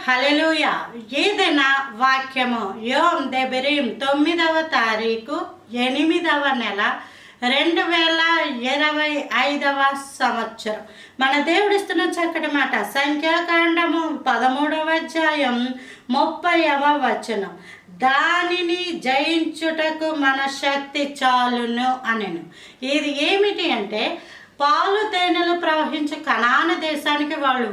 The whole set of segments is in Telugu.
హల్లెలూయా. ఏదైనా వాక్యము యోమ్ దెబిరీం 9వ తారీఖు 8వ నెల 2025వ సంవత్సరం. మన దేవుడిస్తున్న చక్కటి మాట సంఖ్యాకాండము 13వ అధ్యాయం 30వ వచనం. దానిని జయించుటకు మన శక్తి చాలును అనెను. ఇది ఏమిటి అంటే పాలు తేనెలు ప్రవహించే కనాను దేశానికి వాళ్ళు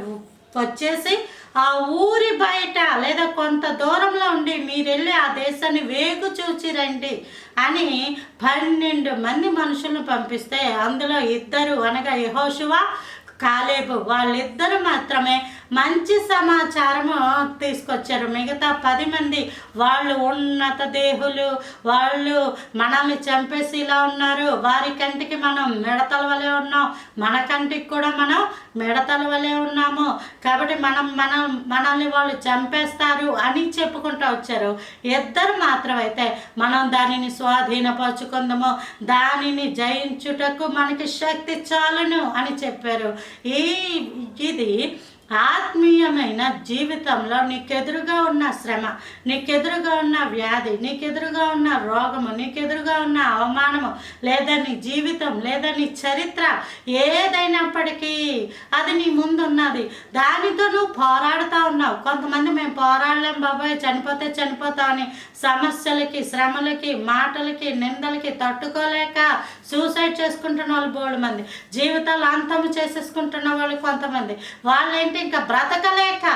వచ్చేసి ఆ ఊరి బయట లేదా కొంత దూరంలో ఉండి మీరు వెళ్ళి ఆ దేశాన్ని వేగు చూచి రండి అని 12 మంది మనుషులను పంపిస్తే అందులో 2 అనగా యెహోషువ కాలేబు వాళ్ళిద్దరు మాత్రమే మంచి సమాచారము తీసుకొచ్చారు. మిగతా 10 మంది వాళ్ళు ఉన్నత దేహులు, వాళ్ళు మనల్ని చంపేసి ఇలా ఉన్నారు, వారి కంటికి మనం మిడతల వలె ఉన్నాం, మన కంటికి కూడా మనం మిడతల వలె ఉన్నాము, కాబట్టి మనల్ని వాళ్ళు చంపేస్తారు అని చెప్పుకుంటూ వచ్చారు. 2 మాత్రం అయితే మనం దానిని స్వాధీనపరచుకుందాము, దానిని జయించుటకు మనకి శక్తి చాలును అని చెప్పారు. ఇది ఆత్మీయమైన జీవితంలో నీకెదురుగా ఉన్న శ్రమ, నీకెదురుగా ఉన్న వ్యాధి, నీకెదురుగా ఉన్న రోగము, నీకెదురుగా ఉన్న అవమానము, లేదా నీ జీవితం, లేదా నీ చరిత్ర ఏదైనప్పటికీ అది నీ ముందున్నది. దానితో నువ్వు పోరాడుతూ ఉన్నావు. కొంతమంది మేము పోరాడలేం బాబాయ్, చనిపోతే చనిపోతామని సమస్యలకి, శ్రమలకి, మాటలకి, నిందలకి తట్టుకోలేక సూసైడ్ చేసుకుంటున్న వాళ్ళు బోల్డ్ మంది, జీవితాలు అంతము చేసేసుకుంటున్న వాళ్ళు కొంతమంది. వాళ్ళేంటి ఇంకా బ్రతకలేక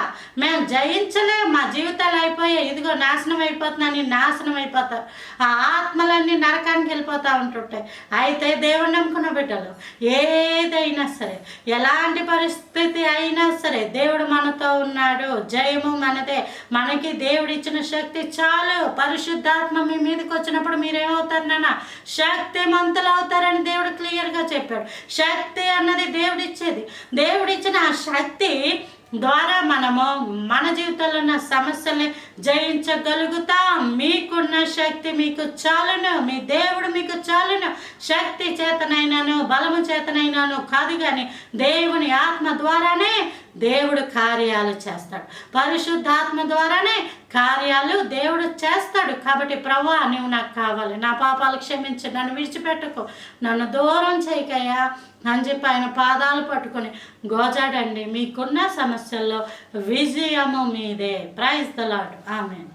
మేము జయించలేము, మా జీవితాలు అయిపోయాయి, ఇదిగో నాశనం అయిపోతున్నాను, నాశనం అయిపోతారు, ఆ ఆత్మలన్నీ నరకానికి వెళ్ళిపోతూ ఉంటుంటాయి. అయితే దేవుని నమ్ముకున్న బిడ్డలు ఏదైనా సరే, ఎలాంటి పరిస్థితి అయినా సరే దేవుడు మనతో ఉన్నాడు, జయము మనదే. మనకి దేవుడు ఇచ్చిన శక్తి చాలు. పరిశుద్ధాత్మ మీ మీదకి వచ్చినప్పుడు మీరేమవుతారు నాన్న? శక్తిమంతులు అవుతారని దేవుడు క్లియర్గా చెప్పాడు. శక్తి అన్నది దేవుడిచ్చేది. దేవుడిచ్చిన ఆ శక్తి ద్వారా మనము మన జీవితంలో ఉన్న సమస్యల్ని జయించగలుగుతాం. మీకున్న శక్తి మీకు చాలును, మీ దేవుడు మీకు చాలును. శక్తి చేతనైనాను బలము చేతనైనాను కాదు, కానీ దేవుని ఆత్మ ద్వారానే దేవుడు కార్యాలు చేస్తాడు. పరిశుద్ధాత్మ ద్వారానే కార్యాలు దేవుడు చేస్తాడు. కాబట్టి ప్రభువా నువ్వు నాకు కావాలి, నా పాపాలు క్షమించి నన్ను విడిచిపెట్టుకో, నన్ను దూరం చేయకయ్యా అని చెప్పి ఆయన పాదాలు పట్టుకొని గోజాడండి. మీకున్న సమస్యల్లో విజయము మీదే. Praise the lord. ఆమేన్.